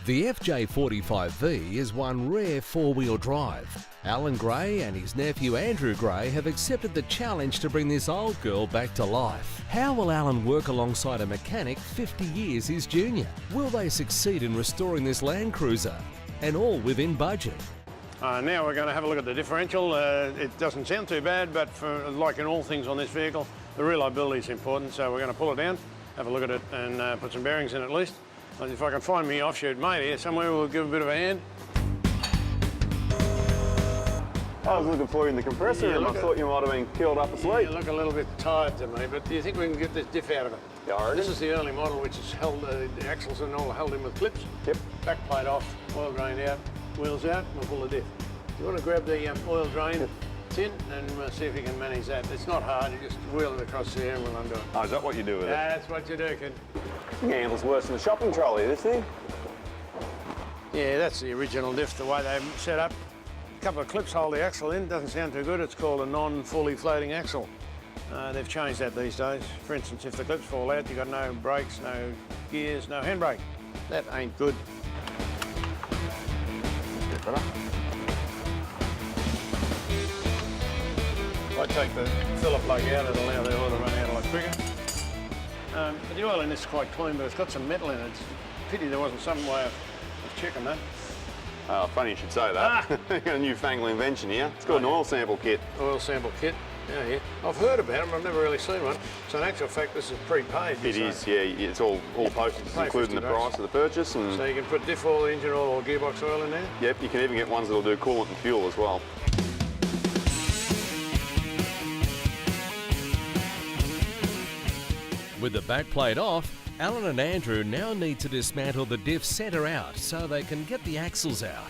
The FJ45V is one rare four-wheel drive. Alan Gray and his nephew Andrew Gray have accepted the challenge to bring this old girl back to life. How will Alan work alongside a mechanic 50 years his junior? Will they succeed in restoring this Land Cruiser? And all within budget. Now we're going to have a look at the differential. It doesn't sound too bad, but like in all things on this vehicle, the reliability is important, so we're going to pull it down, have a look at it and put some bearings in at least. If I can find me offshoot mate here somewhere, we'll give a bit of a hand. I was looking for you in the compressor room. I thought you might have been killed up asleep. You look a little bit tired to me, but do you think we can get this diff out of it? Yeah, I reckon. This is the early model, which is held, the axles and all held in with clips. Yep. Back plate off, oil drain out, wheels out, we'll pull the diff. You want to grab the oil drain tin and see if you can manage that. It's not hard, you just wheel it across there and we'll undo it. Oh, is that what you do with it? That's what you do, kid. The handle's worse than a shopping trolley, this thing. Yeah, that's the original diff, the way they're set up. A couple of clips hold the axle in, doesn't sound too good. It's called a non-fully floating axle. They've changed that these days. For instance, if the clips fall out, you've got no brakes, no gears, no handbrake. That ain't good. If I take the filler plug out, it'll allow the oil to run out a lot quicker. But the oil in this is quite clean, but it's got some metal in it. It's a pity there wasn't some way of checking that. Oh, funny you should say that. You've got a newfangled invention here. It's called an oil sample kit. Oil sample kit. Yeah. I've heard about them, I've never really seen one. So in actual fact, this is prepaid. It is, yeah. It's all posted, including the price of the purchase. And so you can put diff oil, engine oil, or gearbox oil in there? Yep, you can even get ones that'll do coolant and fuel as well. With the back plate off, Alan and Andrew now need to dismantle the diff centre out so they can get the axles out.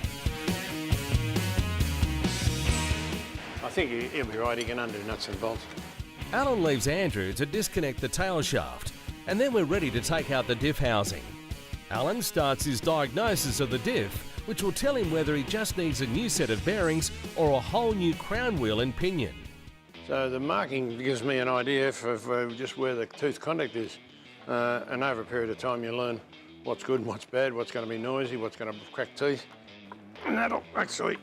I think he'll be right, he can undo nuts and bolts. Alan leaves Andrew to disconnect the tail shaft, and then we're ready to take out the diff housing. Alan starts his diagnosis of the diff, which will tell him whether he just needs a new set of bearings or a whole new crown wheel and pinion. So the marking gives me an idea of just where the tooth contact is. And over a period of time you learn what's good and what's bad, what's going to be noisy, what's going to crack teeth. And that'll actually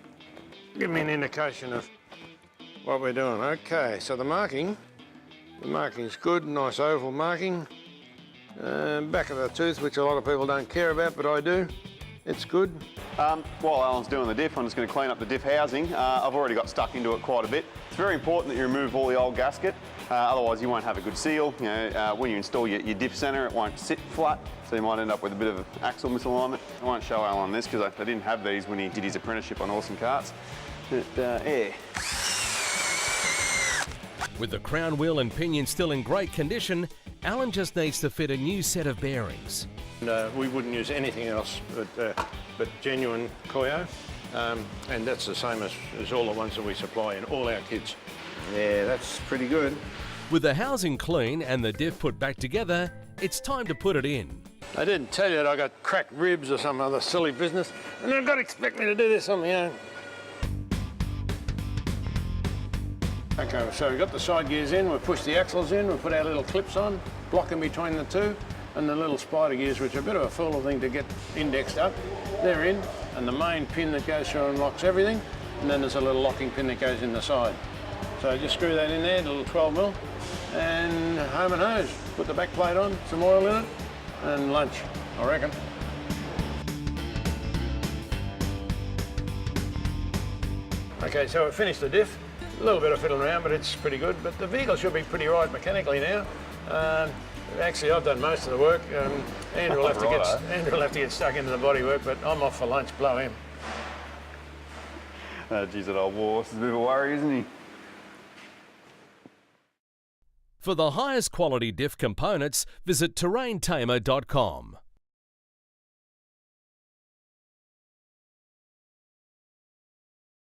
give me an indication of what we're doing. Okay, so the marking's good, nice oval marking. Back of the tooth, which a lot of people don't care about, but I do. It's good. While Alan's doing the diff, I'm just going to clean up the diff housing. I've already got stuck into it quite a bit. It's very important that you remove all the old gasket, otherwise you won't have a good seal. You know, when you install your diff centre, it won't sit flat, so you might end up with a bit of axle misalignment. I won't show Alan this because I didn't have these when he did his apprenticeship on Awesome Carts. But, yeah. With the crown wheel and pinion still in great condition, Alan just needs to fit a new set of bearings. We wouldn't use anything else but genuine Koyo, and that's the same as all the ones that we supply in all our kits. Yeah, that's pretty good. With the housing clean and the diff put back together, it's time to put it in. I didn't tell you that I got cracked ribs or some other silly business, and they've got to expect me to do this on my own. Okay, so we've got the side gears in, we've pushed the axles in, we've put our little clips on, blocking between the two, and the little spider gears, which are a bit of a fool thing to get indexed up. They're in, and the main pin that goes through and locks everything, and then there's a little locking pin that goes in the side. So just screw that in there, a little 12mm, and home and hose. Put the back plate on, some oil in it, and lunch, I reckon. Okay, so we've finished the diff. A little bit of fiddling around, but it's pretty good. But the vehicle should be pretty right mechanically now. Actually, I've done most of the work. Andrew will have to get stuck into the bodywork, but I'm off for lunch. Blow him. Geez, that old horse is a bit of a worry, isn't he? For the highest quality diff components, visit terraintamer.com.